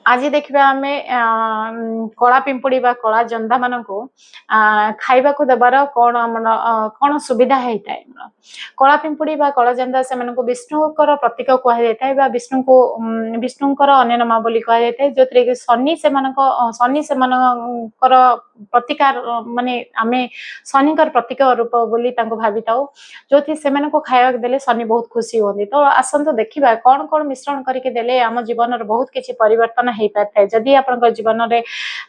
आज देखिबा आमे कला पिंपुड़ी बा कला जंदा मानकु खाइबा को देबार कोन हमन कोन सुविधा हेइताय कला पिंपुड़ी बा कला जंदा से मानकु विष्णुकर प्रतीक कहा जायताय बा विष्णु को विष्णुकर अन्य नाम बोली कहा जायताय जोतरे कि शनि से मानकर प्रतिकार माने आमे शनिकर प्रतीक रूप बोली तांको भाबिताओ जोथि से मानको खाइबा देले शनि बहुत खुशी होंदी। तो आसंतो देखिबा कोन कोन मिश्रण करके देले आम जीवन रे बहुत किछि परिवर्तन हेइ पाए। जदि आपन जीवन रे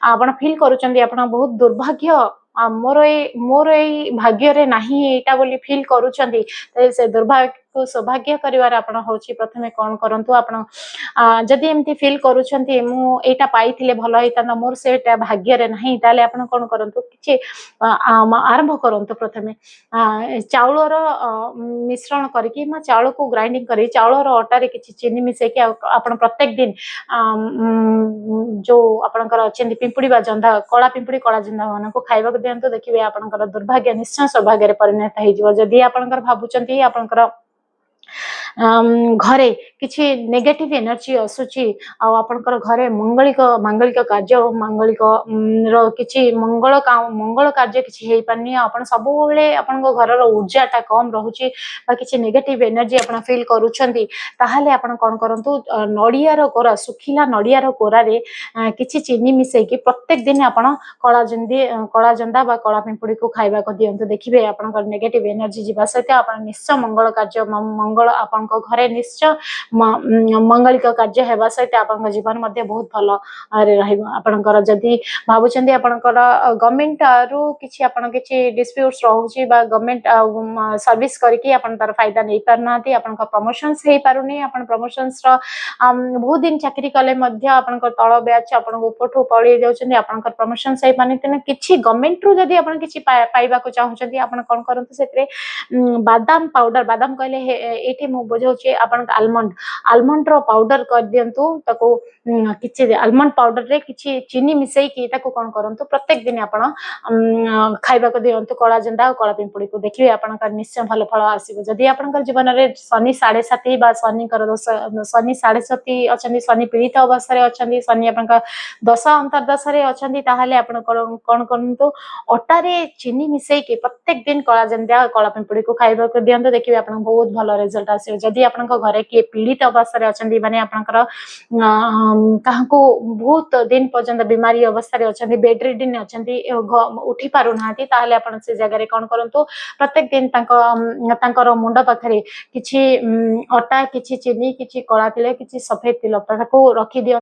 आपण फील करूचंदी आपण बहुत दुर्भाग्य मोर ए भाग्य रे नाही एटा बोली फील करूचंदी से दुर्भाग्य को सौभाग्य करिवार आपण होची प्रथमे कोन करंतु आपण जदि एमती फील करूचंती मु एटा पाइथिले भलो हेता मोर सेटा भाग्य रे नाही ताले आपण कोन करंतु किछि आरंभ करंतु प्रथमे चाउलर मिश्रण करके चाउल को ग्राइंडिंग करी चाउलर अटा रे किछि चीनी मिसे के आपण प्रत्येक दिन जो आपनकर अछंदी पिंपुड़ी बा जंदा कला पिंपुड़ी कला जंदा माने को खाइबा को दियंतो देखिबे आपनकर दुर्भाग्य निश्चय सौभाग्य रे परिणत हे जिवो। जदि आपनकर भाबुचंती आपनकर घरे किछि नेगेटिव एनर्जी असुची आपनकर घरे मांगलिक कार्य मांगलिक रो किछि मंगल कार्य किछि हेइ पानी आपण सब बेले आपन घर रो ऊर्जा टा कम रहूची बा किछि नेगेटिव एनर्जी आपण फील करूछंती ताहाले आपण कोन करंतु नडिया रो कोरा सुखिला नडिया रो कोरा रे किछि चीनी मिसै कि प्रत्येक दिन आपण कला जंदा बा कला पिंपुड़ी को खाइबा को दियंतु देखिबे आपनकर नेगेटिव एनर्जी जीवा सहित आपण निश्चय मंगल कार्य मंगल आपण घरे निश्चय मंगलिक कार्य हेबा सहित आपण जीवन मध्ये बहुत भलो रे रहइबो। आपनकर जदि भाबुचंदी आपनकर गवर्नमेंट रु किछि आपण किछि डिस्प्यूट्स रहउची बा गवर्नमेंट सर्विस करके आपण तार फायदा नै परनाती आपनकर प्रमोशंस हेइ पारुनी आपण प्रमोशंस रो बहुत दिन चाकरी कले मध्ये आपनकर तळ बैच आपण उपठो पळि जाउचंदी आपनकर प्रमोशंस हेइ पानी तने किछि गवर्नमेंट रु जदि आपण किछि पाइबा को चाहुचंदी आपण कोन करंतु सेतरे बादाम पाउडर बादाम कहले एठी मु बुझौची आपण आलमंड रो पाउडर कर दियंतु ताको किछि आलमंड पाउडर रे किछि चीनी मिसै कि ताको कोन करंतु प्रत्येक दिन आपण खाइबा को दियंतु कला जंदा और कला पिंपुड़ी को देखिबे आपनकर निश्चय भलो फल आसीबो। जदि आपनकर जीवन रे शनि 7.5 बा शनि कर दोष शनि 7.5 अछंदी शनि पीड़ित अवस्था रे अछंदी शनि आपनकर दशा अंतर्दशा रे अछंदी ताहाले आपण कोन करंतु अटा रे चीनी मिसै कि प्रत्येक दिन कला जंदा कला पिंपुड़ी को खाइबा को दियंतु देखिबे आपण बहुत भलो रिजल्ट आसीबो। जदि आपनकर घरे के पीड़ित अवस्था रे अछंदी माने आपनकर काहको बहुत दिन पर्यंत बीमारी अवस्था रे अछंदी बेड रिडन अछंदी उठी पारु नाती ताहाले आपण से जगह रे कोन करंतु प्रत्येक दिन तांकर मुंड पाखरे किछि अटा किछि चीनी किछि कला तिल किछि सफेद तिल ताको रखि दिय।